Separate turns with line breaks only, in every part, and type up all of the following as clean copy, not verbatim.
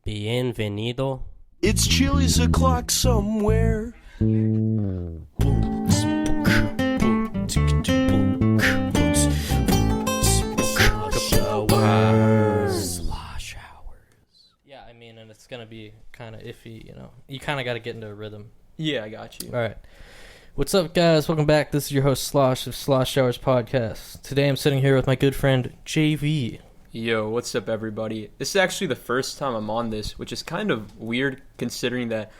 Bienvenido.
It's Chili's o'clock somewhere.
Sloshhours. Yeah, I mean, and it's gonna be kind of iffy, you know. You kind of got to get into a rhythm.
Yeah, I got you.
All right. What's up, guys? Welcome back. This is your host, Slosh, of Sloshhours podcast. Today I'm sitting here with my good friend, J.V.
Yo, what's up, everybody? This is actually the first time I'm on this, which is kind of weird considering that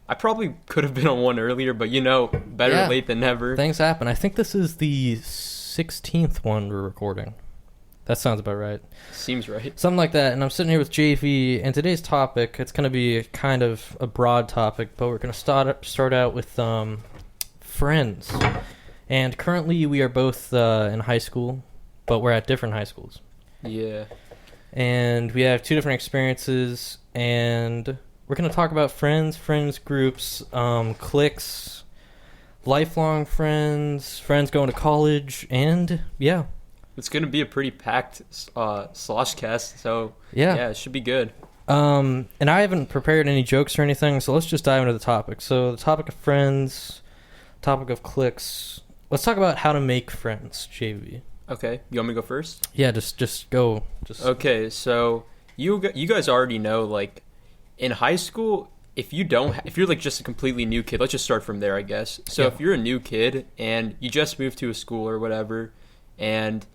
I probably could have been on one earlier, but you know, better late than never.
Things happen. I think this is the 16th one we're recording. That sounds about right.
Seems right.
Something like that. And I'm sitting here with JV, and today's topic, it's going to be kind of a broad topic, but we're going to start out with friends. And currently we are both in high school, but we're at different high schools.
Yeah.
And we have two different experiences, and we're going to talk about friends groups, cliques, lifelong friends going to college, and yeah.
It's going to be a pretty packed Sloshcast, so
yeah,
it should be good.
And I haven't prepared any jokes or anything, so let's just dive into the topic. So the topic of friends, topic of cliques. Let's talk about how to make friends, JV.
Okay, you want me to go first?
Yeah, just go.
Okay, so you guys already know, like, in high school, if you're like just a completely new kid, let's just start from there, I guess. So if you're a new kid and you just moved to a school or whatever, and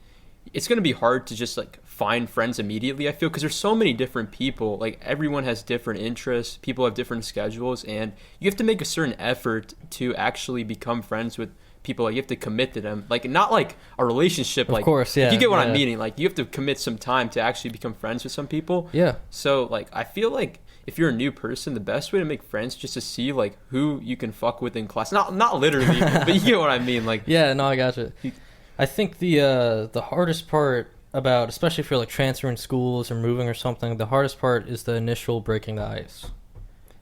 it's going to be hard to just like find friends immediately, I feel, because there's so many different people. Like, everyone has different interests, people have different schedules, and you have to make a certain effort to actually become friends with people. Like, you have to commit to them, like, not like a relationship, like,
of course, yeah,
you get what I'm meaning. Like, you have to commit some time to actually become friends with some people.
Yeah.
So like, I feel like if you're a new person, the best way to make friends is just to see like who you can fuck with in class. Not literally, but you get what I mean. Like,
yeah, no, I gotcha. I think the hardest part about, especially if you're like transferring schools or moving or something, the hardest part is the initial breaking the ice.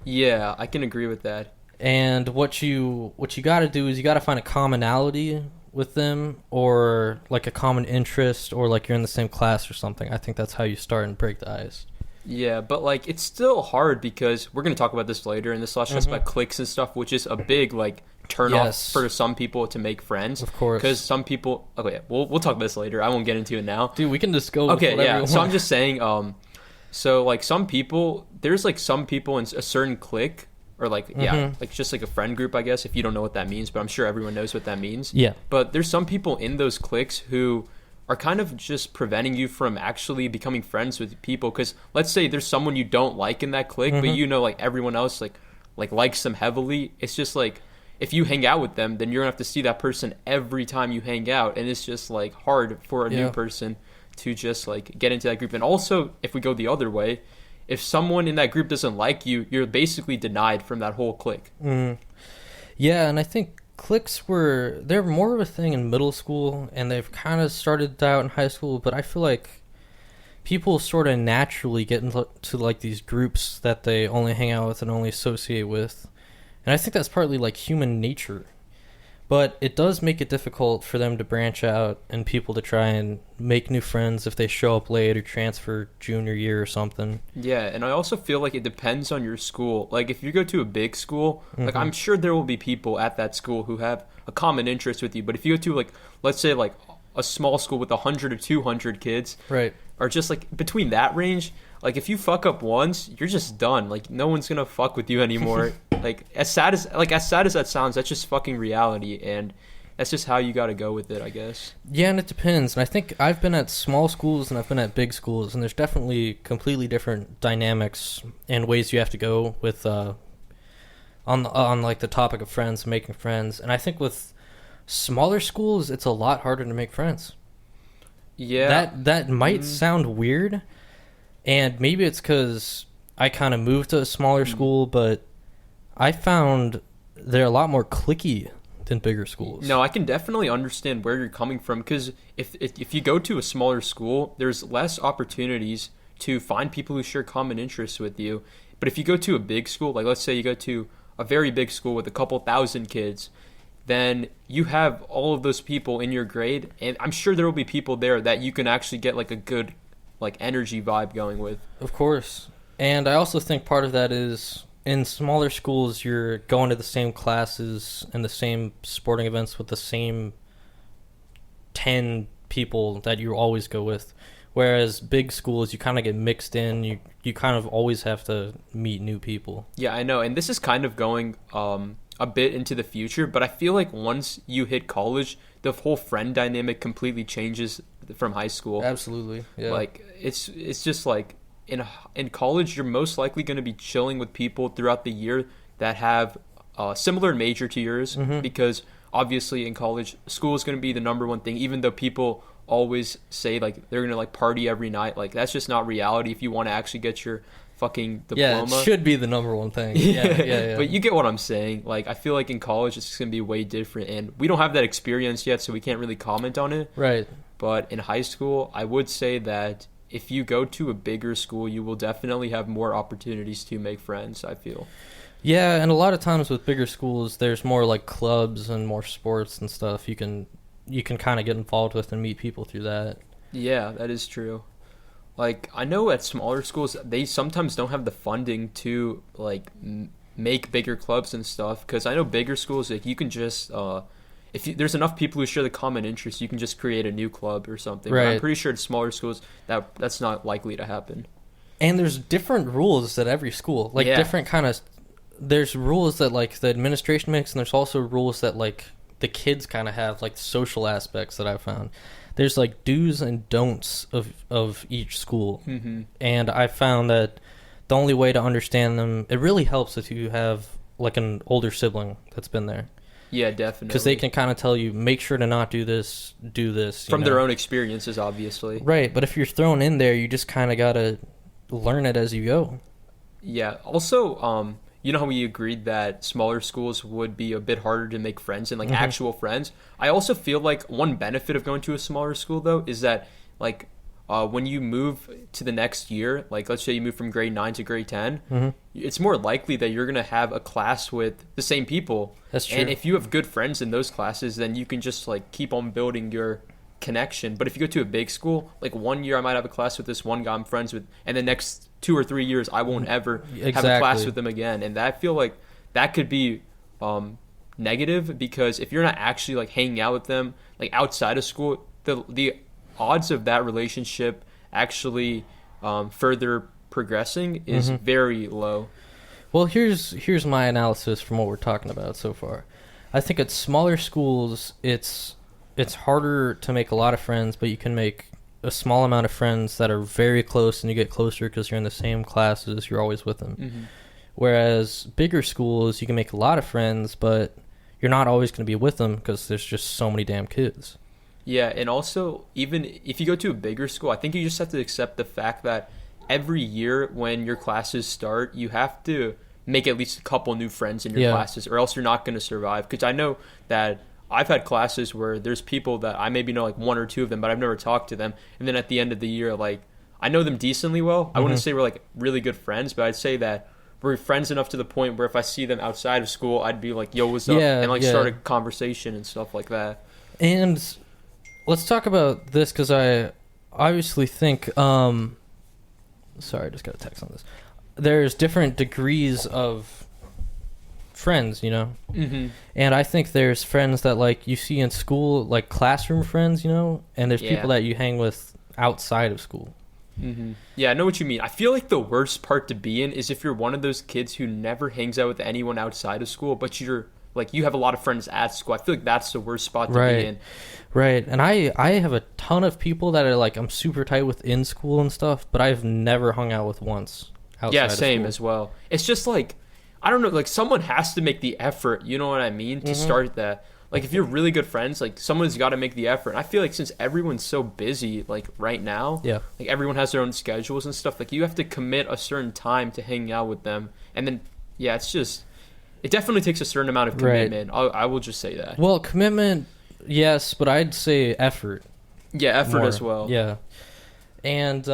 Yeah, I can agree with that.
And what you got to do is you got to find a commonality with them, or like a common interest, or like you're in the same class or something. I think that's how you start and break the ice.
Yeah, but like, it's still hard because we're going to talk about this later in this last about cliques and stuff, which is a big like turn off for some people to make friends.
Of course.
Because some people, okay, we'll talk about this later. I won't get into it now.
Dude, we can just go
okay,
with
yeah. So I'm just saying, so like some people, there's like some people in a certain clique, or like, like just like a friend group, I guess, if you don't know what that means, but I'm sure everyone knows what that means.
Yeah.
But there's some people in those cliques who are kind of just preventing you from actually becoming friends with people. Because let's say there's someone you don't like in that clique, but you know, like, everyone else like likes them heavily. It's just like, if you hang out with them, then you're gonna have to see that person every time you hang out, and it's just like hard for a new person to just like get into that group. And also, if we go the other way, if someone in that group doesn't like you, you're basically denied from that whole clique.
Yeah, and I think cliques they're more of a thing in middle school, and they've kind of started out in high school, but I feel like people sort of naturally get into like these groups that they only hang out with and only associate with. And I think that's partly like human nature. But it does make it difficult for them to branch out and people to try and make new friends if they show up late or transfer junior year or something. Yeah,
and I also feel like it depends on your school. Like, if you go to a big school, like, I'm sure there will be people at that school who have a common interest with you. But if you go to, like, let's say, like, a small school with 100 or 200 kids,
right,
or just, like, between that range, like, if you fuck up once, you're just done. Like, no one's gonna fuck with you anymore. Like, as sad as that sounds, that's just fucking reality, and that's just how you gotta go with it, I guess.
Yeah, and it depends. And I think I've been at small schools and I've been at big schools, and there's definitely completely different dynamics and ways you have to go with on like the topic of friends, making friends. And I think with smaller schools, it's a lot harder to make friends.
Yeah,
that might sound weird, and maybe it's because I kind of moved to a smaller school, but I found they're a lot more cliquey than bigger schools.
No, I can definitely understand where you're coming from, because if you go to a smaller school, there's less opportunities to find people who share common interests with you. But if you go to a big school, like let's say you go to a very big school with a couple thousand kids, then you have all of those people in your grade, and I'm sure there will be people there that you can actually get like a good like energy vibe going with.
Of course. And I also think part of that is in smaller schools, you're going to the same classes and the same sporting events with the same 10 people that you always go with. Whereas big schools, you kind of get mixed in. You kind of always have to meet new people.
Yeah, I know. And this is kind of going a bit into the future, but I feel like once you hit college, the whole friend dynamic completely changes from high school.
Absolutely. Yeah.
Like it's just like in college, you're most likely going to be chilling with people throughout the year that have a similar major to yours, because obviously in college, school is going to be the number one thing, even though people always say like they're going to like party every night. Like that's just not reality if you want to actually get your fucking diploma.
Yeah, it should be the number one thing. Yeah.
But you get what I'm saying. Like I feel like in college it's going to be way different, and we don't have that experience yet, so we can't really comment on it.
Right.
But in high school, I would say that if you go to a bigger school, you will definitely have more opportunities to make friends, I feel.
Yeah, and a lot of times with bigger schools, there's more like clubs and more sports and stuff you can kind of get involved with and meet people through that.
Yeah, that is true. Like I know at smaller schools, they sometimes don't have the funding to like make bigger clubs and stuff, because I know bigger schools, like you can just there's enough people who share the common interest, you can just create a new club or something.
Right.
But I'm pretty sure at smaller schools that's not likely to happen.
And there's different rules at every school. Like different kind of there's rules that like the administration makes, and there's also rules that like the kids kind of have, like social aspects that I've found. There's like do's and don'ts of each school. And I found that the only way to understand them, it really helps if you have like an older sibling that's been there.
Yeah, definitely.
Because they can kind of tell you, make sure to not do this, do this.
From their own experiences, obviously.
Right, but if you're thrown in there, you just kind of got to learn it as you go.
Yeah, also, you know how we agreed that smaller schools would be a bit harder to make friends and like actual friends? I also feel like one benefit of going to a smaller school, though, is that like when you move to the next year, like let's say you move from grade 9 to grade 10, it's more likely that you're going to have a class with the same people.
That's true.
And if you have good friends in those classes, then you can just like keep on building your connection. But if you go to a big school, like 1 year I might have a class with this one guy I'm friends with, and the next 2 or 3 years I won't ever have a class with them again. And I feel like that could be negative, because if you're not actually like hanging out with them like outside of school, the odds of that relationship actually further progressing is very low.
Well, here's my analysis from what we're talking about so far. I think at smaller schools, it's harder to make a lot of friends, but you can make a small amount of friends that are very close, and you get closer because you're in the same classes, you're always with them. Whereas bigger schools, you can make a lot of friends, but you're not always going to be with them because there's just so many damn kids.
Yeah, and also, even if you go to a bigger school, I think you just have to accept the fact that every year when your classes start, you have to make at least a couple new friends in your classes, or else you're not going to survive. Because I know that I've had classes where there's people that I maybe know like one or two of them, but I've never talked to them. And then at the end of the year, like I know them decently well. I wouldn't say we're like really good friends, but I'd say that we're friends enough to the point where if I see them outside of school, I'd be like, yo, what's up? And like start a conversation and stuff like that.
And let's talk about this, because I obviously think sorry, I just got a text on this. There's different degrees of friends, you know? And I think there's friends that like you see in school, like classroom friends, you know? And there's people that you hang with outside of school. Yeah,
I know what you mean. I feel like the worst part to be in is if you're one of those kids who never hangs out with anyone outside of school, but you're like you have a lot of friends at school. I feel like that's the worst spot to be in.
Right. And I have a ton of people that are like I'm super tight with in school and stuff, but I've never hung out with once outside of
same
school.
As well. It's just like I don't know, like someone has to make the effort, you know what I mean, to start that. Like if you're really good friends, like someone's got to make the effort. And I feel like since everyone's so busy, like right now, like everyone has their own schedules and stuff. Like you have to commit a certain time to hang out with them, and then it's just it definitely takes a certain amount of commitment. I will just say that.
Well, commitment, yes, but I'd say effort.
Yeah, effort
more.
as well.
Yeah, and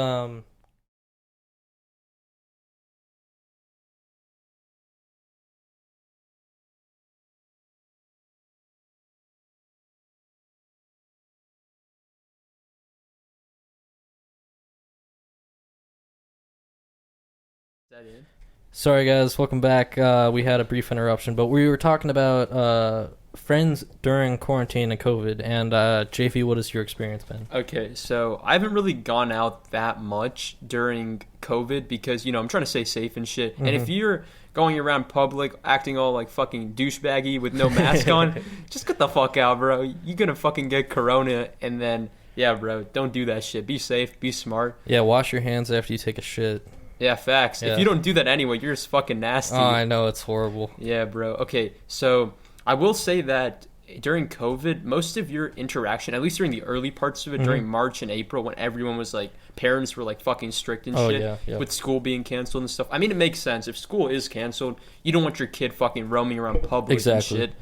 That in?
Sorry, guys. Welcome back. We had a brief interruption, but we were talking about friends during quarantine and COVID. And JV, what has your experience been?
Okay, so I haven't really gone out that much during COVID because, I'm trying to stay safe and shit. And if you're going around public acting all like fucking douchebaggy with no mask on, just get the fuck out, bro. You're gonna fucking get corona, and then, yeah, bro, don't do that shit. Be safe, be smart.
Yeah, wash your hands after you take a shit.
Yeah, facts.
Yeah.
If you don't do that anyway, you're just fucking nasty.
Oh, I know, it's horrible.
Yeah, bro. Okay, so I will say that during COVID, most of your interaction, at least during the early parts of it, during March and April, when everyone was like, parents were like fucking strict and shit, with school being canceled and stuff. I mean, it makes sense. If school is canceled, you don't want your kid fucking roaming around public and shit.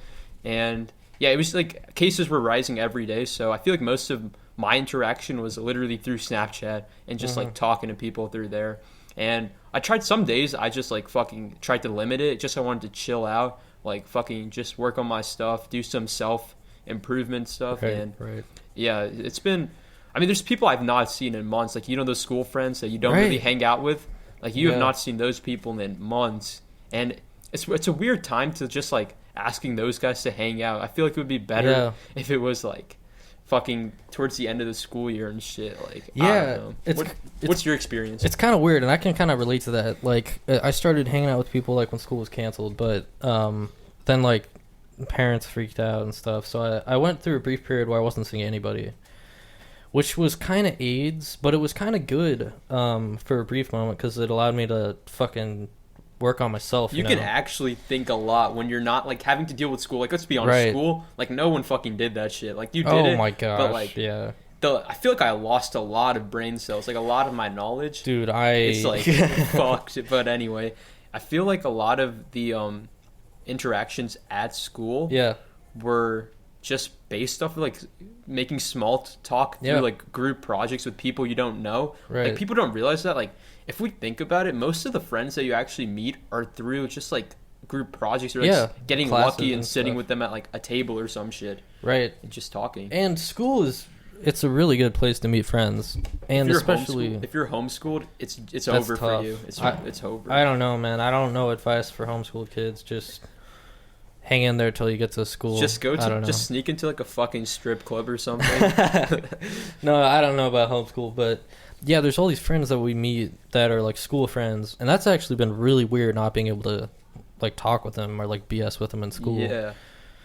And yeah, it was like cases were rising every day. So I feel like most of my interaction was literally through Snapchat and just like talking to people through there. And I tried some days, I just like fucking tried to limit it. Just I wanted to chill out, like fucking just work on my stuff, do some self improvement stuff. Yeah, it's been, I mean, there's people I've not seen in months, like, those school friends that you don't really hang out with, like you have not seen those people in months. And it's a weird time to just like asking those guys to hang out. I feel like it would be better if it was like fucking towards the end of the school year and shit. Like, I don't know. What's your experience?
It's kind of weird, and I can kind of relate to that. Like, I started hanging out with people like when school was canceled, but then like parents freaked out and stuff. So I went through a brief period where I wasn't seeing anybody, which was kind of AIDS, but it was kind of good for a brief moment because it allowed me to fucking work on myself.
You can actually think a lot when you're not like having to deal with school. Like, let's be honest, school, like no one fucking did that shit. Like, you did it.
Oh my gosh,
but like, I feel like I lost a lot of brain cells, like a lot of my knowledge.
Dude,
it's like fucked. But anyway, I feel like a lot of the interactions at school were just based off of like making small talk through like group projects with people you don't know. Like, people don't realize that, like, if we think about it, most of the friends that you actually meet are through just like group projects or like getting lucky and sitting with them at like a table or some shit.
Right.
And just talking.
And school it's a really good place to meet friends. And especially
if you're homeschooled, it's over
tough.
for you. It's over.
I don't know, man. I don't know advice for homeschooled kids. Just hang in there till you get to school.
Just just sneak into like a fucking strip club or something.
No, I don't know about homeschool, but yeah, there's all these friends that we meet that are like school friends, and that's actually been really weird not being able to like talk with them or like BS with them in school.
Yeah,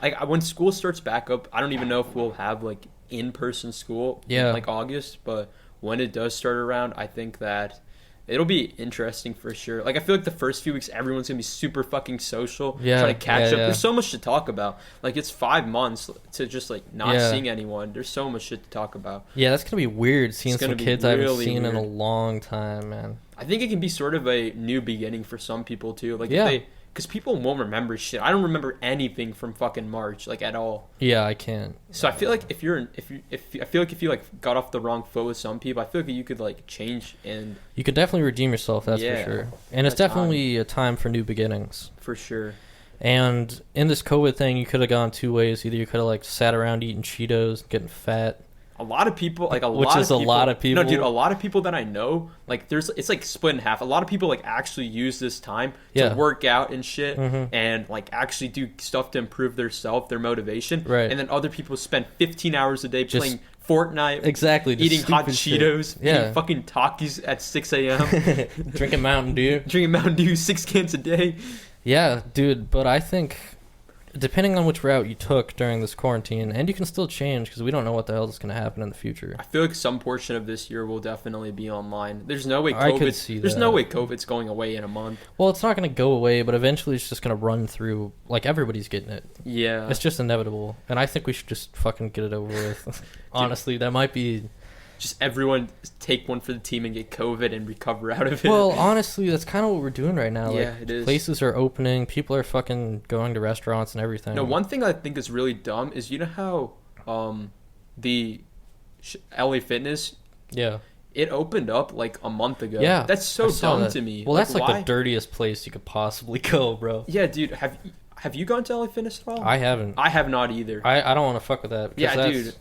like when school starts back up, I don't even know if we'll have like in-person school in like August, but when it does start around, I think that it'll be interesting for sure. Like, I feel like the first few weeks, everyone's gonna be super fucking social, trying to catch up. There's so much to talk about. Like, it's 5 months to just like not seeing anyone. There's so much shit to talk about.
Yeah, that's gonna be weird. Seeing some kids I haven't seen in a long time, man.
I think it can be sort of a new beginning for some people too. Like, because people won't remember shit. I don't remember anything from fucking March, like, at all.
Yeah, I can't.
So I feel like if you like got off the wrong foot with some people, I feel like you could like change, and
you could definitely redeem yourself. That's for sure. And it's definitely a time for new beginnings.
For sure.
And in this COVID thing, you could have gone two ways. Either you could have like sat around eating Cheetos, getting fat.
A lot of people, like a
lot of people.
No, dude, a lot of people that I know, like it's like split in half. A lot of people like actually use this time to work out and shit, and like actually do stuff to improve their motivation.
Right.
And then other people spend 15 hours a day playing Fortnite.
Exactly.
Eating hot Cheetos.
Shit. Yeah.
Eating fucking Takis at 6 a.m.
Drinking Mountain Dew. 6
cans a day.
Yeah, dude. But I think, depending on which route you took during this quarantine, and you can still change because we don't know what the hell is going to happen in the future.
I feel like some portion of this year will definitely be online. There's no way COVID's going away in a month.
Well, it's not going to go away, but eventually it's just going to run through. Like, everybody's getting it.
Yeah.
It's just inevitable. And I think we should just fucking get it over with. Honestly, that might be...
Just everyone take one for the team and get COVID and recover out of it.
Well, honestly, that's kind of what we're doing right now.
Yeah,
like,
it is.
Places are opening. People are fucking going to restaurants and everything.
No, one thing I think is really dumb is, you know how the LA Fitness...
Yeah.
It opened up like a month ago.
Yeah.
That's so dumb to me.
Well, that's like the dirtiest place you could possibly go, bro.
Yeah, dude. Have you gone to LA Fitness at all?
I haven't.
I have not either.
I don't want to fuck with that.
Yeah, dude.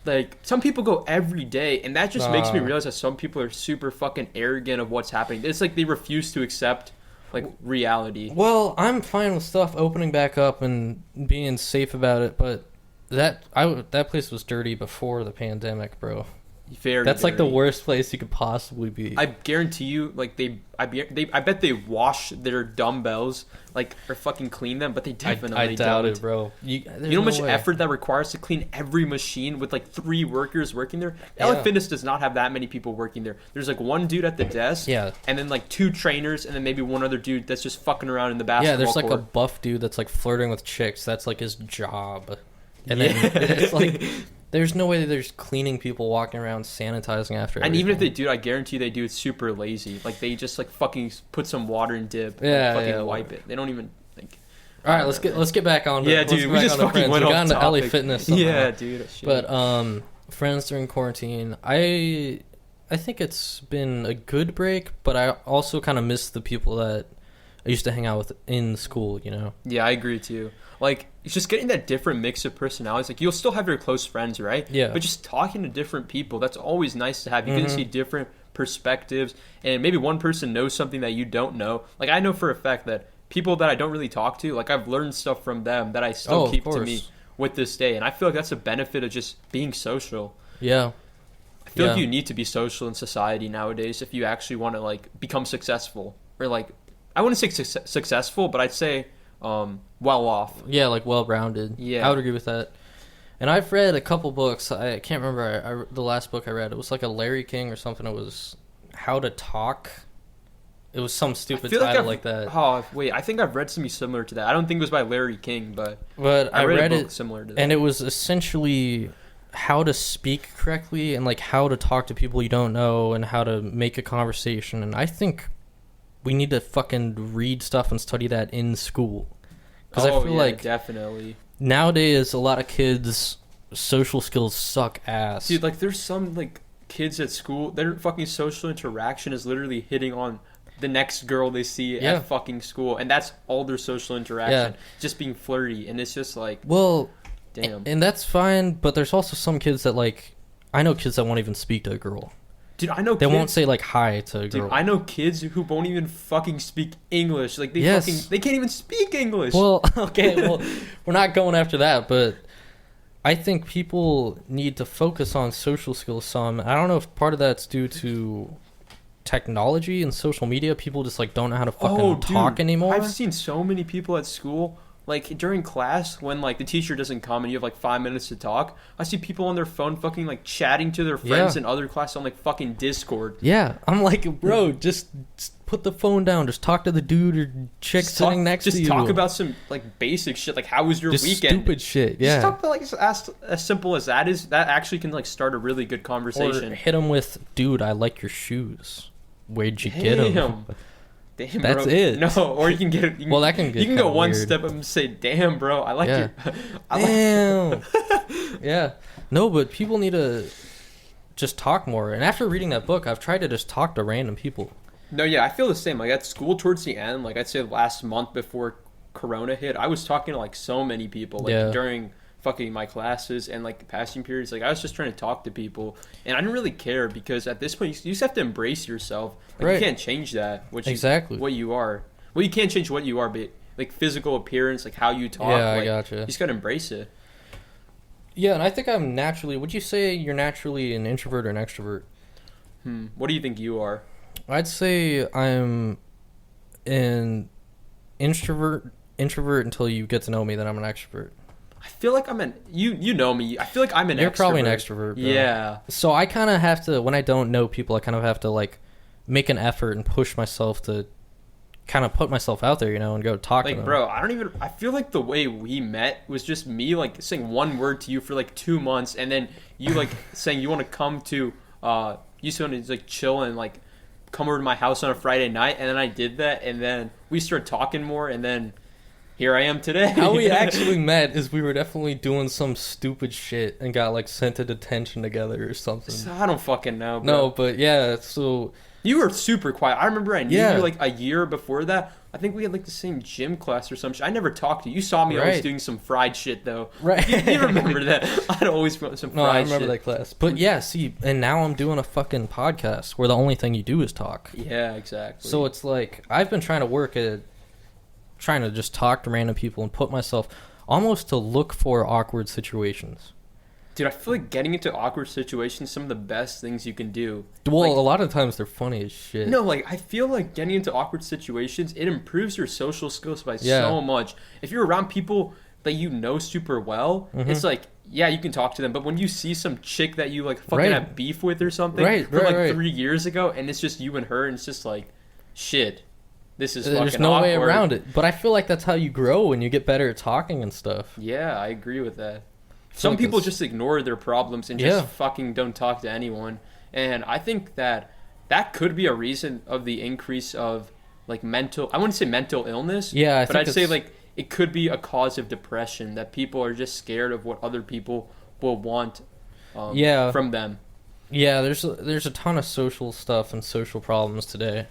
Like, some people go every day, and that just makes me realize that some people are super fucking arrogant of what's happening. It's like they refuse to accept, like, reality.
Well, I'm fine with stuff opening back up and being safe about it, but that place was dirty before the pandemic, bro. That's like the worst place you could possibly be.
I guarantee you, like, I bet they wash their dumbbells, like, or fucking clean them, but they definitely
I doubt
don't.
it, bro.
You know how much effort that requires to clean every machine with like 3 workers working there? LA Fitness does not have that many people working there. There's like 1 dude at the desk, and then like 2 trainers, and then maybe 1 other dude that's just fucking around in the basketball
there's like
court.
a buff dude that's like flirting with chicks. That's like his job. And then it's like, there's no way that there's cleaning people walking around sanitizing after everything.
And even if they do, I guarantee they do it super lazy. Like, they just like fucking put some water and dip, and wipe it. They don't even like.
All right, let's get back on.
Dude, we just fucking went off topic.
LA Fitness. Somehow.
Yeah, dude.
But friends during quarantine, I think it's been a good break, but I also kind of miss the people that I used to hang out with in school. You know.
Yeah, I agree too. Like, it's just getting that different mix of personalities. Like, you'll still have your close friends, right?
Yeah.
But just talking to different people, that's always nice to have. You can see different perspectives, and maybe one person knows something that you don't know. Like, I know for a fact that people that I don't really talk to, like, I've learned stuff from them that I still keep to me with this day. And I feel like that's a benefit of just being social.
Yeah.
I feel like you need to be social in society nowadays if you actually want to, like, become successful. Or, like, I wouldn't say successful, but I'd say well off.
Yeah, like well-rounded.
Yeah.
I would agree with that. And I've read a couple books. I can't remember the last book I read. It was like a Larry King or something. It was How to Talk. It was some stupid title like that.
Oh, wait. I think I've read something similar to that. I don't think it was by Larry King, but
I read
a book
it
similar to that.
And it was essentially how to speak correctly and like how to talk to people you don't know and how to make a conversation. And I think we need to fucking read stuff and study that in school. Because I feel like
definitely
nowadays a lot of kids' social skills suck ass.
Dude, like, there's some like kids at school, their fucking social interaction is literally hitting on the next girl they see at fucking school, and that's all their social interaction, just being flirty. And it's just like,
well,
damn.
And that's fine, but there's also some kids that, like, I know kids that won't even speak to a girl.
Dude, I know
they
kids,
won't say like hi to a girl.
Dude, I know kids who won't even fucking speak English. Like, they can't even speak English.
Well, okay, well, we're not going after that, but I think people need to focus on social skills some. I don't know if part of that's due to technology and social media. People just like don't know how to fucking talk anymore.
I've seen so many people at school, like during class when like the teacher doesn't come and you have like 5 minutes to talk, I see people on their phone fucking like chatting to their friends in other classes on like fucking Discord.
Yeah, I'm like, bro, just put the phone down. Just talk to the dude or chick sitting next to you.
Just talk about some like basic shit, like how was your weekend?
Stupid shit. Yeah.
Just talk about like as simple as that is. That actually can like start a really good conversation.
Or hit them with, dude, I like your shoes. Where'd you get them?
Damn,
that's
bro.
it.
No, or you can get. You can go one step up and say, "Damn, bro, I like your."
Damn. Yeah. No, but people need to just talk more. And after reading that book, I've tried to just talk to random people.
No, yeah, I feel the same. Like at school, towards the end, like I'd say last month before Corona hit, I was talking to like so many people, like during fucking my classes and like passing periods. Like I was just trying to talk to people, and I didn't really care because at this point, you just have to embrace yourself. Like, you can't change that, which is what you are. Well, you can't change what you are, but like physical appearance, like how you talk.
Yeah,
like,
I gotcha.
You just gotta embrace it.
Yeah, and I think I'm naturally. Would you say you're naturally an introvert or an extrovert?
What do you think you are?
I'd say I'm an introvert until you get to know me. Then I'm an extrovert.
I feel like I'm an you know me. I feel like I'm an extrovert.
You're probably an extrovert, bro.
Yeah.
So I kind of have to, when I don't know people, I kind of have to like make an effort and push myself to kind of put myself out there, you know, and go talk to them.
Like, bro, I feel like the way we met was just me like saying one word to you for like 2 months, and then you like saying you want to come to you just want to like chill and like come over to my house on a Friday night, and then I did that, and then we started talking more, and then here I am today.
How we actually met is we were definitely doing some stupid shit and got like sent to detention together or something.
I don't fucking know, bro.
No, but yeah, so
You were super quiet. I remember I knew
Yeah.
you like a year before that. I think we had like the same gym class or some shit. I never talked to you. You saw me always
Right.
doing some fried shit though.
Right.
You remember that? I'd always want some fried
No, I remember
shit.
that class. But yeah, see, and now I'm doing a fucking podcast where the only thing you do is talk.
Yeah, exactly.
So it's like I've been trying to work at trying to just talk to random people and put myself almost to look for awkward situations.
Dude, I feel like getting into awkward situations is some of the best things you can do.
Well,
Like,
a lot of times they're funny as shit.
no, like I feel like getting into awkward situations, it improves your social skills by
Yeah.
so much. If you're around people that you know super well, it's like, yeah, you can talk to them. But when you see some chick that you like fucking
Right.
have beef with or something
Right,
from
right,
like
right.
3 years ago, and it's just you and her, and it's just like, shit, this is
There's
fucking
no way
awkward.
around it. But I feel like that's how you grow and you get better at talking and stuff.
Yeah, I agree with that.
feel
Some
like
people
that's-
just ignore their problems and
Yeah.
just fucking don't talk to anyone. And I think that could be a reason of the increase of like mental, I wouldn't say mental illness.
Yeah, I
but
think
I'd say
it's-
like it could be a cause of depression, that people are just scared of what other people will want
Yeah.
from them.
Yeah, there's a ton of social stuff and social problems today.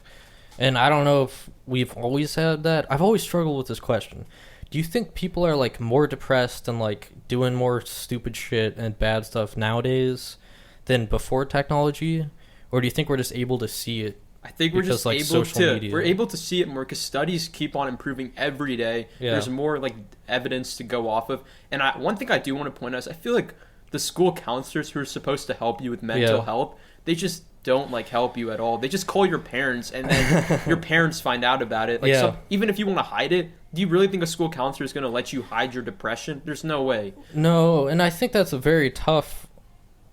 And I don't know if we've always had that. I've always struggled with this question. Do you think people are like more depressed and like doing more stupid shit and bad stuff nowadays than before technology? Or do you think we're just able to see it?
I think we're
Because,
just
like,
able
social
to
media.
we're able to see it more because studies keep on improving every day.
Yeah.
There's more like evidence to go off of. And one thing I do want to point out is I feel like the school counselors who are supposed to help you with mental
Yeah.
health, they just don't like help you at all. They just call your parents, and then your parents find out about it. Like,
Yeah.
so even if you want to hide it, do you really think a school counselor is going to let you hide your depression? There's no way.
No, and I think that's a very tough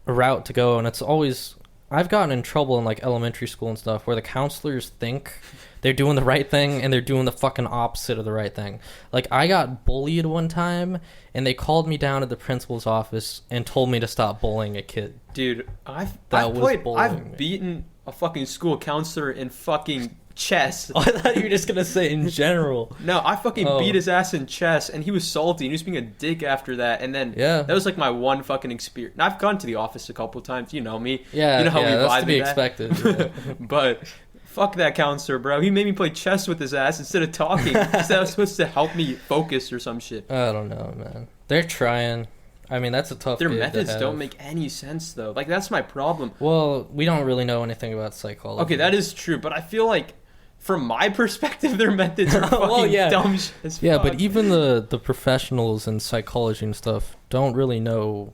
route to go, and it's always I've gotten in trouble in like elementary school and stuff where the counselors think they're doing the right thing and they're doing the fucking opposite of the right thing. Like I got bullied one time and they called me down to the principal's office and told me to stop bullying a kid.
Dude, I've
bullying me.
beaten a fucking school counselor in fucking chess.
Oh, I thought you were just gonna say in general.
No, I fucking
Oh.
beat his ass in chess, and he was salty, and he was being a dick after that. And then
Yeah.
that was like my one fucking experience. And I've gone to the office a couple times. You know me.
Yeah,
you know how
yeah,
we
that's
vibe
to be
at that.
expected. Yeah.
But fuck that counselor, bro. He made me play chess with his ass instead of talking. That was supposed to help me focus or some shit.
I don't know, man. They're trying. I mean, that's a tough.
Their
gig to
methods
have.
don't make any sense though. Like that's my problem.
Well, we don't really know anything about psychology.
Okay, that is true, but I feel like from my perspective, their methods are fucking
Well, yeah.
dumb shit as
Yeah,
fuck.
but even the professionals in psychology and stuff don't really know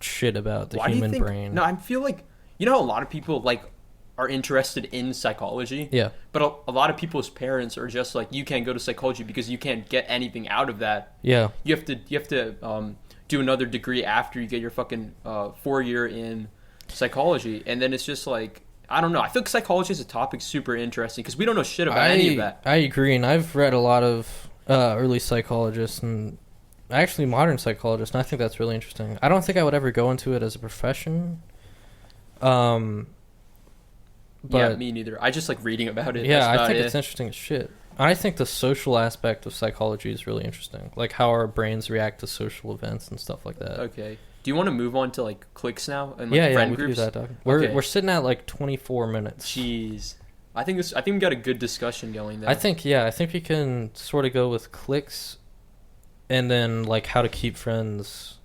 shit about the
Why do you
human
think,
brain.
No, I feel like you know how a lot of people like are interested in psychology.
Yeah.
But a lot of people's parents are just like, you can't go to psychology because you can't get anything out of that.
Yeah.
You have to do another degree after you get your fucking 4-year in psychology, and then it's just like, I don't know. I feel like psychology as a topic super interesting because we don't know shit about any of that.
I agree, and I've read a lot of early psychologists and actually modern psychologists, and I think that's really interesting. I don't think I would ever go into it as a profession. But
Yeah, me neither. I just like reading about it.
yeah,
That's
I
about
think
it.
it's interesting as shit. I think the social aspect of psychology is really interesting, like how our brains react to social events and stuff like that.
Okay. Do you want to move on to like cliques now and like
Yeah,
friend
we can do
groups?
that, dog. We're
Okay.
we're sitting at like 24 minutes.
Jeez. I think we got a good discussion going there.
I think we can sort of go with cliques, and then like how to keep friends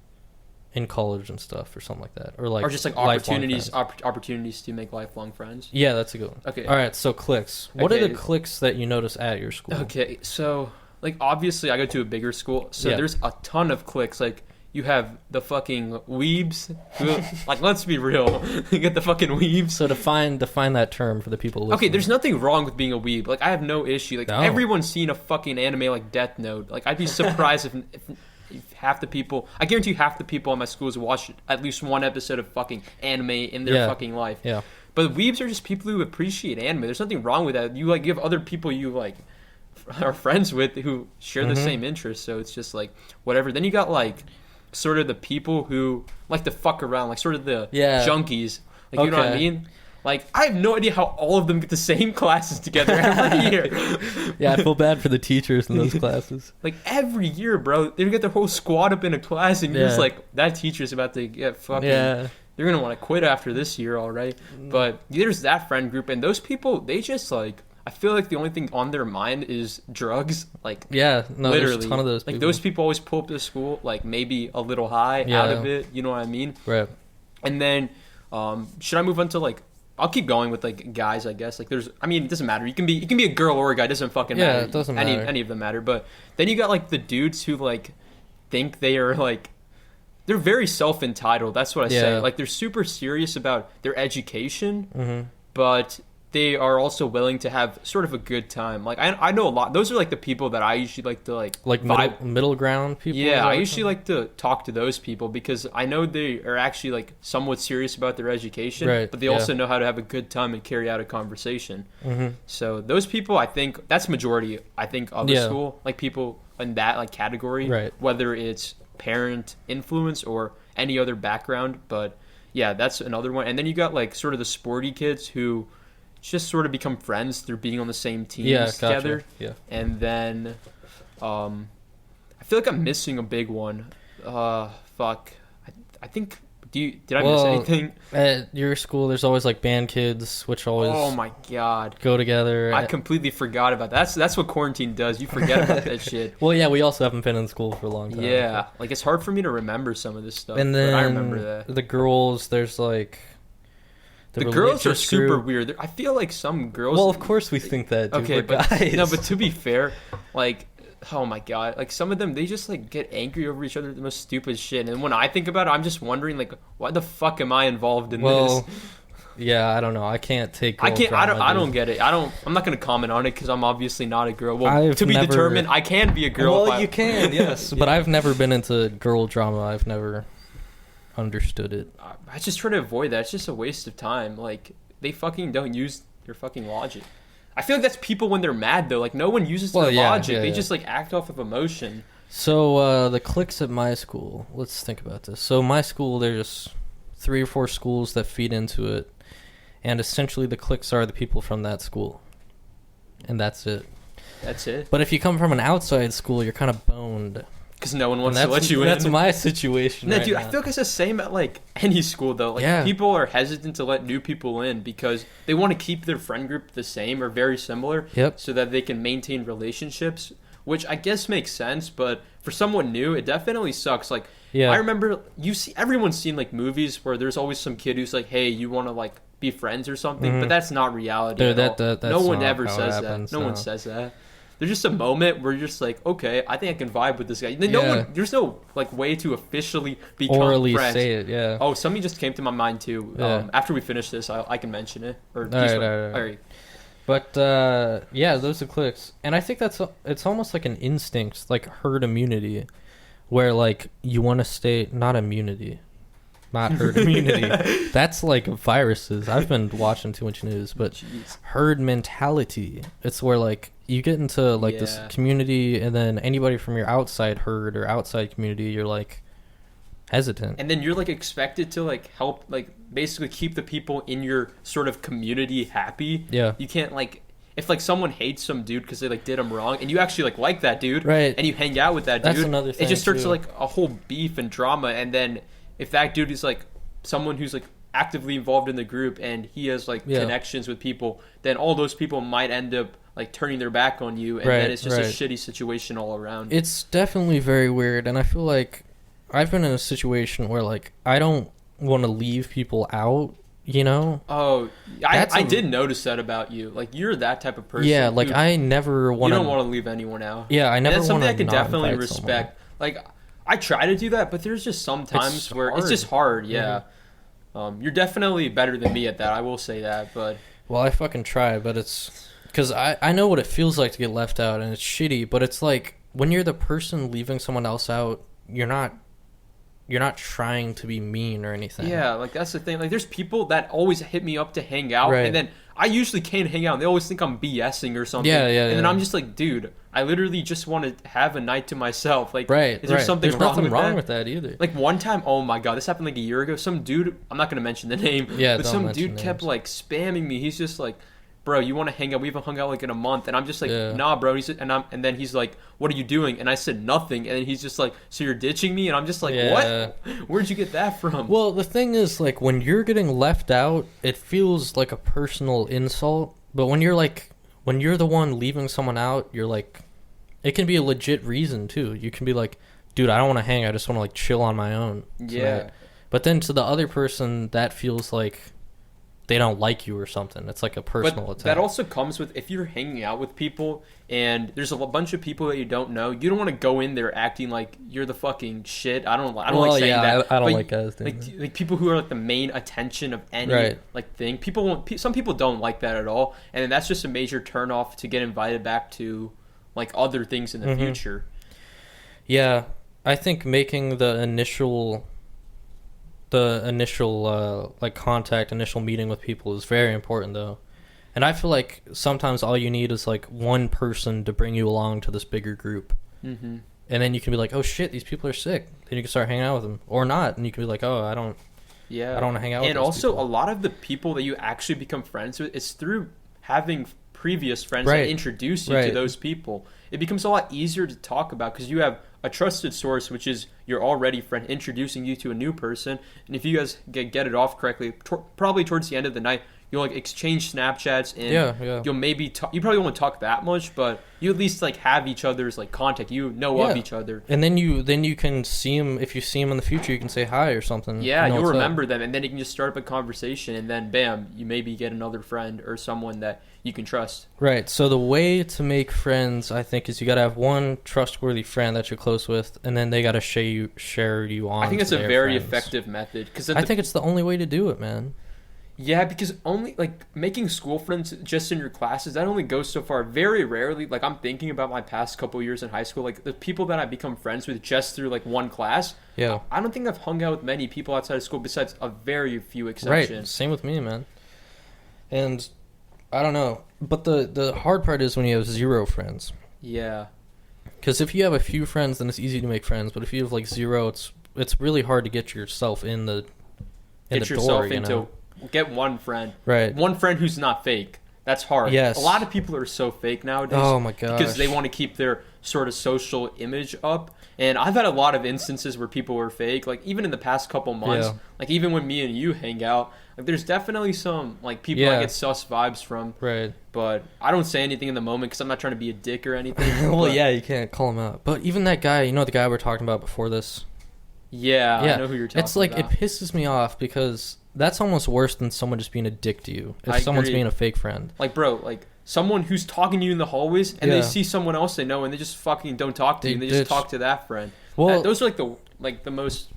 in college and stuff, or something like that, or
just like
lifelong
opportunities
friends.
opportunities to make lifelong friends.
Yeah, that's a good one.
Okay.
All right, so cliques. What are
Okay.
the cliques that you notice at your school?
Okay, so like obviously I go to a bigger school, so
Yeah.
there's a ton of cliques. Like you have the fucking weebs, who, like let's be real, you get the fucking weebs.
So define that term for the people listening.
Okay, there's nothing wrong with being a weeb. Like I have no issue. Like
No.
everyone's seen a fucking anime like Death Note. Like I'd be surprised if half the people, I guarantee you half the people in my schools watch at least one episode of fucking anime in their
Yeah.
fucking life.
Yeah.
But weebs are just people who appreciate anime. There's nothing wrong with that. You have other people you like are friends with who share the same interests. So it's just like whatever. Then you got like sort of the people who like to fuck around, like sort of the junkies. Like you know what I
Okay.
mean? Like I have no idea how all of them get the same classes together every year.
Yeah, I feel bad for the teachers in those classes.
Like every year, bro, they get their whole squad up in a class, and you're just
Yeah.
like, that teacher's about to get fucking
Yeah.
they're gonna want to quit after this year, all right. But there's that friend group, and those people, they just like, I feel like the only thing on their mind is drugs. Like,
Yeah, no,
literally,
there's a ton of those people.
like those people always pull up to school like maybe a little high out of it. You know what I mean?
Right.
And then, should I move on to like? I'll keep going with like guys, I guess. Like there's, I mean, it doesn't matter. You can be a girl or a guy. It doesn't fucking matter.
Yeah, it doesn't matter.
Any of them matter. But then you got like the dudes who like think they are like, they're very self-entitled. That's what I say. Like they're super serious about their education, but they are also willing to have sort of a good time. Like I know a lot. Those are like the people that I usually like to like
middle ground people.
Yeah, I usually like to talk to those people because I know they are actually like somewhat serious about their education,
right,
but they also know how to have a good time and carry out a conversation. So those people, I think that's majority. I think of the school, like people in that like category,
right?
Whether it's parent influence or any other background, but yeah, that's another one. And then you got like sort of the sporty kids who just sort of become friends through being on the same teams together.
Yeah.
And then I feel like I'm missing a big one. Fuck. I think did I miss anything?
At your school there's always like band kids, which always
oh my god
go together.
I completely forgot about that. That's what quarantine does. You forget about that shit.
Well, yeah, we also haven't been in school for a long time.
Yeah, like it's hard for me to remember some of this stuff.
And then
but I remember that.
The girls, there's like
the girls are super weird. I feel like some girls.
Well, of course we think that. Dude,
okay,
but
guys. No, but to be fair, like, oh my god, like some of them, they just like get angry over each other, the most stupid shit. And when I think about it, I'm just wondering, like, why the fuck am I involved in this?
Yeah, I don't know. I can't take.
I don't get it. I'm not gonna comment on it because I'm obviously not a girl. Well, to be determined. I can be a girl.
Well, you can, yes, but I've never been into girl drama. I've never understood it.
I just try to avoid that. It's just a waste of time. Like, they fucking don't use your fucking logic. I feel like that's people when they're mad though. Like no one uses their logic. They just like act off of emotion.
So the cliques at my school. Let's think about this. So my school, there's 3 or 4 schools that feed into it, and essentially the cliques are the people from that school, and that's it.
That's it.
But if you come from an outside school, you're kind of boned.
Because no one wants to let you in.
That's my situation.
No, dude, I feel like it's the same at like any school though. Like people are hesitant to let new people in because they want to keep their friend group the same or very similar.
Yep.
So that they can maintain relationships, which I guess makes sense. But for someone new, it definitely sucks. Like I remember everyone's seen like movies where there's always some kid who's like, "Hey, you want to like be friends or something?" But that's not reality at all. No one ever says that. No one says that. There's just a moment where you're just like, okay, I think I can vibe with this guy. There's no like way to officially become
orally
friends.
Say it, yeah.
Oh, something just came to my mind too. After we finish this, I can mention it. Or
all right. But those are cliques, and I think it's almost like an instinct, like herd immunity, where like you want to stay not immunity. Not herd immunity. That's like viruses. I've been watching too much news, but herd mentality. It's where like you get into like this community, and then anybody from your outside herd or outside community, you're like hesitant.
And then you're like expected to like help, like basically keep the people in your sort of community happy.
Yeah.
You can't like, if like someone hates some dude because they like did him wrong, and you actually like that dude,
right?
And you hang out with that dude,
that's another thing.
It just starts to like a whole beef and drama, and then if that dude is like someone who's like actively involved in the group and he has like connections with people, then all those people might end up like turning their back on you, and then it's just a shitty situation all around.
It's definitely very weird, and I feel like I've been in a situation where like I don't want to leave people out, you know?
Oh, I did notice that about you. Like you're that type of person.
Yeah, like I never want to.
You don't want to leave anyone out.
Yeah, I never.
That's something I can definitely respect. Like I try to do that, but there's just some times where it's just hard. Yeah. You're definitely better than me at that. I will say that, but
well, I fucking try, but it's because I know what it feels like to get left out, and it's shitty. But it's like when you're the person leaving someone else out, you're not trying to be mean or anything.
Yeah, like that's the thing. Like there's people that always hit me up to hang out, and then I usually can't hang out. And they always think I'm BSing or something.
Yeah.
And then I'm just like, dude, I literally just want to have a night to myself. Like, is there something
There's
wrong
nothing wrong with that either.
Like one time, oh my god, this happened like a year ago. Some dude, I'm not gonna mention the name, but some dude kept like spamming me. He's just like, bro, you want to hang out? We haven't hung out like in a month. And I'm just like,
Yeah.
nah, bro. And then he's like, what are you doing? And I said nothing. And then he's just like, so you're ditching me? And I'm just like,
Yeah.
what? Where'd you get that from?
Well, the thing is, like, when you're getting left out, it feels like a personal insult. But when you're the one leaving someone out, you're like, it can be a legit reason too. You can be like, dude, I don't want to hang. I just want to like chill on my own tonight.
Yeah.
But then to the other person, that feels like they don't like you or something. It's like a personal attack.
That also comes with, if you're hanging out with people and there's a bunch of people that you don't know, you don't want to go in there acting like you're the fucking shit. I don't like saying that.
I don't like guys doing that.
Like people who are like the main attention of any like thing. Some people don't like that at all, and then that's just a major turnoff to get invited back to like other things in the future.
Yeah, I think making the initial like contact, initial meeting with people is very important though. And I feel like sometimes all you need is like one person to bring you along to this bigger group. And then you can be like, oh shit, these people are sick. Then you can start hanging out with them, or not, and you can be like, oh, I don't want to hang out with
and
those
also
people.
a lot of the people that you actually become friends with is through having previous friends that introduce you to those people. It becomes a lot easier to talk about because you have a trusted source, which is your already friend introducing you to a new person. And if you guys get it off correctly, probably towards the end of the night, you'll like exchange Snapchats and you'll maybe you probably won't talk that much, but you at least like have each other's like contact. You know of each other,
and then you can see them. If you see them in the future, you can say hi or something.
Yeah, you'll remember them, and then you can just start up a conversation, and then bam, you maybe get another friend or someone that you can trust.
Right. So the way to make friends, I think, is you got to have one trustworthy friend that you're close with, and then they got to share you on.
I think it's a very effective method because
I think it's the only way to do it, man.
Yeah, because only like making school friends just in your classes, that only goes so far. Very rarely, like I'm thinking about my past couple years in high school, like the people that I become friends with just through like one class.
Yeah.
I don't think I've hung out with many people outside of school besides a very few exceptions.
Right. Same with me, man. And I don't know, but the hard part is when you have zero friends.
Yeah.
Because if you have a few friends, then it's easy to make friends. But if you have like zero, it's really hard to get yourself in the door. You know?
Get one friend.
Right.
One friend who's not fake. That's hard.
Yes.
A lot of people are so fake nowadays.
Oh my gosh.
Because they want to keep their sort of social image up. And I've had a lot of instances where people were fake. Like even in the past couple months, like even when me and you hang out, like there's definitely some like people I get sus vibes from.
Right.
But I don't say anything in the moment because I'm not trying to be a dick or anything.
Well, yeah, you can't call him out. But even that guy, you know the guy we're talking about before this?
Yeah, I know who you're talking about.
It's like, it pisses me off because that's almost worse than someone just being a dick to you. If someone's being a fake friend.
Like, bro, like someone who's talking to you in the hallways and they see someone else they know and they just fucking don't talk to you and they just talk to that friend. Well, those are like the most...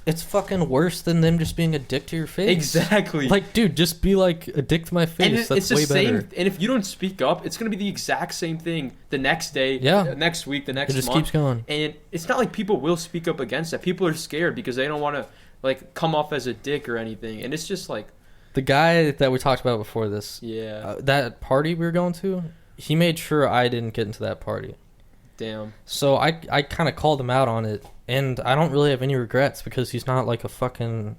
It's fucking worse than them just being a dick to your face.
Exactly.
Like, dude, just be like a dick to my face. That's way better.
And if you don't speak up, it's going to be the exact same thing the next day, next week, the next month. It just keeps going. And it's not like people will speak up against that. People are scared because they don't want to like come off as a dick or anything. And it's just like...
The guy that we talked about before this, that party we were going to, he made sure I didn't get into that party.
Damn.
So I kind of called him out on it, and I don't really have any regrets because he's not like a fucking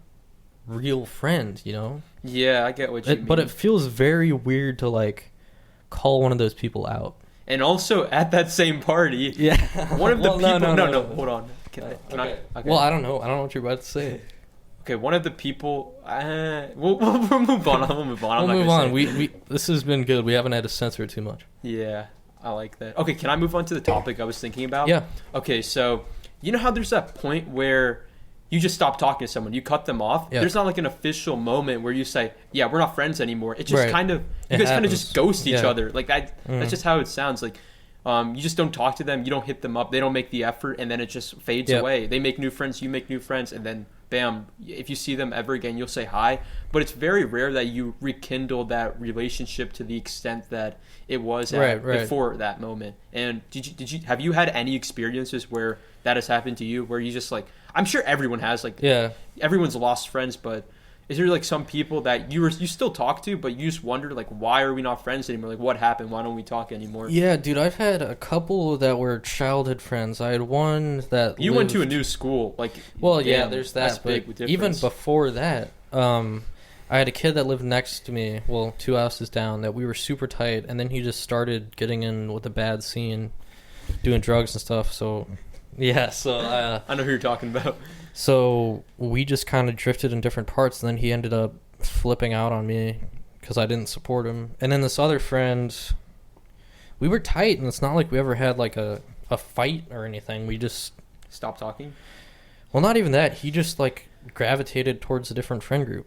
real friend, you know?
Yeah, I get what you mean.
But it feels very weird to like call one of those people out.
And also at that same party, one of the people... No, hold on. Okay.
Well, I don't know. I don't know what you're about to say.
Okay, one of the people... we'll move on. We'll move on.
We'll move on. This has been good. We haven't had to censor it too much.
Yeah, I like that. Okay, can I move on to the topic I was thinking about?
Yeah.
Okay, so you know how there's that point where you just stop talking to someone, you cut them off? Yeah. There's not like an official moment where you say, yeah, we're not friends anymore. It's just kind of... You guys kind of just ghost each other. Like that's just how it sounds. Like you just don't talk to them. You don't hit them up. They don't make the effort, and then it just fades away. They make new friends. You make new friends, and then... bam, if you see them ever again, you'll say hi. But it's very rare that you rekindle that relationship to the extent that it was before that moment. And have you had any experiences where that has happened to you, where you just like, I'm sure everyone has, like, everyone's lost friends, but is there like some people that you still talk to, but you just wonder like, why are we not friends anymore? Like, what happened? Why don't we talk anymore? Yeah,
dude, I've had a couple that were childhood friends. I had one that
went to a new school, like.
Well, yeah, there's that. But even before that, I had a kid that lived next to me, well, 2 houses down, that we were super tight, and then he just started getting in with a bad scene, doing drugs and stuff. So, yeah, so
I know who you're talking about.
So we just kind of drifted in different parts, and then he ended up flipping out on me because I didn't support him. And then this other friend, we were tight, and it's not like we ever had like a fight or anything. We just
stopped talking.
Well, not even that. He just like gravitated towards a different friend group.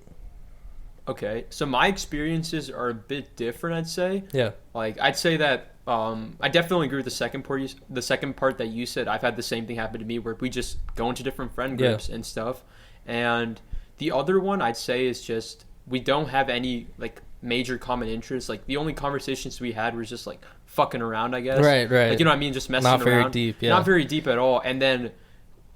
Okay, so my experiences are a bit different, I'd say.
Yeah.
Like, I'd say that I definitely agree with the second part that you said. I've had the same thing happen to me where we just go into different friend groups and stuff. And the other one I'd say is just we don't have any like major common interests. Like, the only conversations we had was just like fucking around, I guess.
Right.
Like, you know what I mean? Just messing around.
Not very deep, yeah.
Not very deep at all. And then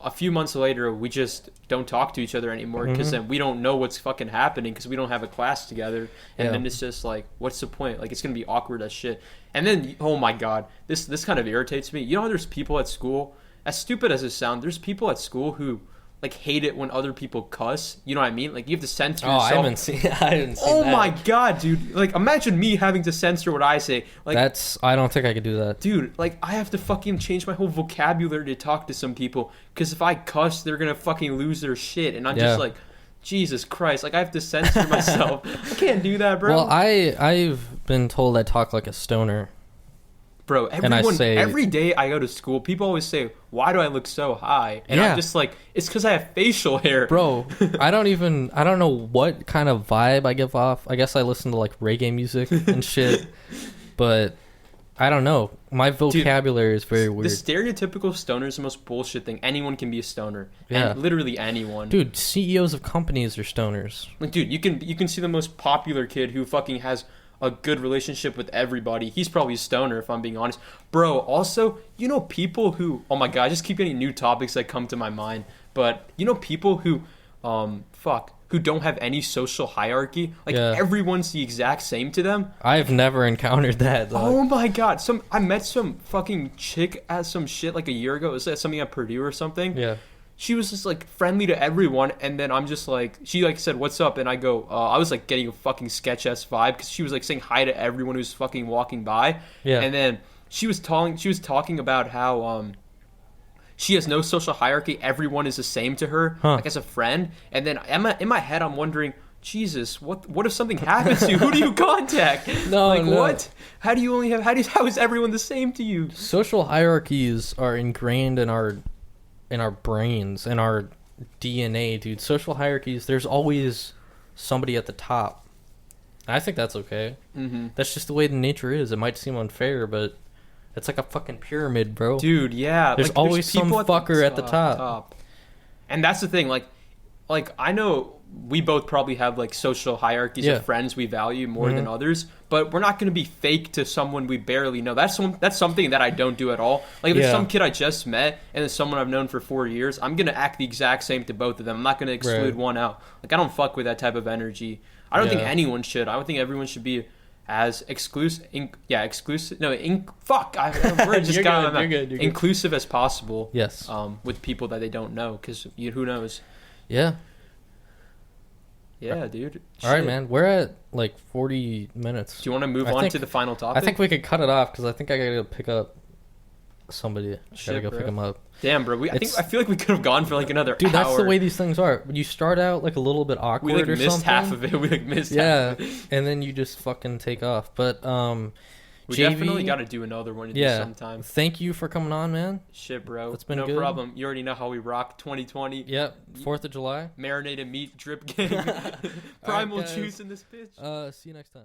a few months later, we just don't talk to each other anymore because then we don't know what's fucking happening because we don't have a class together. And then it's just like, what's the point? Like, it's going to be awkward as shit. And then, oh my God, this kind of irritates me. You know how there's people at school, as stupid as it sounds, there's people at school who like hate it when other people cuss. You know what I mean? Like, you have to censor yourself.
I haven't seen that.
Oh my God, dude. Like, imagine me having to censor what I say. Like,
I don't think I could do that.
Dude, like, I have to fucking change my whole vocabulary to talk to some people because if I cuss, they're going to fucking lose their shit. And I'm just like, Jesus Christ. Like, I have to censor myself. I can't do that, bro.
Well, I've been told I talk like a stoner.
Bro, every day I go to school, people always say, why do I look so high? And I'm just like, it's because I have facial hair.
Bro, I don't know what kind of vibe I give off. I guess I listen to like reggae music and shit. But I don't know. My vocabulary is very weird.
The stereotypical stoner is the most bullshit thing. Anyone can be a stoner.
Yeah.
And literally anyone.
Dude, CEOs of companies are stoners.
Like, dude, you can see the most popular kid who fucking has a good relationship with everybody. He's probably a stoner, if I'm being honest. Bro, also, you know people who... Oh my God, I just keep getting new topics that come to my mind. But, you know people who... who don't have any social hierarchy? Like, everyone's the exact same to them?
I've never encountered that, dog.
Oh my God. I met some fucking chick at some shit like a year ago. It was like something at Purdue or something.
Yeah.
She was just like friendly to everyone, and then I'm just like, she like said, "What's up?" And I go, I was like getting a fucking sketch-ass vibe because she was like saying hi to everyone who's fucking walking by. Yeah. And then she was talking about how she has no social hierarchy. Everyone is the same to her, like as a friend. And then in my head, I'm wondering, Jesus, what if something happens to you? Who do you contact? What? How is everyone the same to you?
Social hierarchies are ingrained in our brains, in our DNA, dude. Social hierarchies, there's always somebody at the top. I think that's okay. Mm-hmm. That's just the way the nature is. It might seem unfair, but it's like a fucking pyramid, bro.
Dude, yeah.
There's always some fucker at the top.
And that's the thing, like I know we both probably have like social hierarchies of friends we value more than others, but we're not going to be fake to someone we barely know. That's something that I don't do at all. Like, if it's some kid I just met and it's someone I've known for 4 years, I'm going to act the exact same to both of them. I'm not going to exclude one out. Like, I don't fuck with that type of energy. I don't think anyone should. I don't think everyone should be as exclusive. Inclusive as possible.
Yes.
With people that they don't know, because who knows?
Yeah.
Yeah, dude.
All right, man. We're at like 40 minutes.
Do you want to move on to the final topic?
I think we could cut it off because I think I gotta go pick up somebody. Pick them up.
Damn, bro. I feel like we could have gone for like another hour.
Dude, that's the way these things are. You start out like a little bit awkward or something. We missed
half of it. Half of it.
And then you just fucking take off. But
we
J.V,
definitely got to do another one of these sometime.
Thank you for coming on, man.
Shit, bro.
It's been
no
good.
problem. You already know how we rock 2020.
Yep. 4th of July.
Marinated meat, drip gang. Primal juice in this bitch.
See you next time.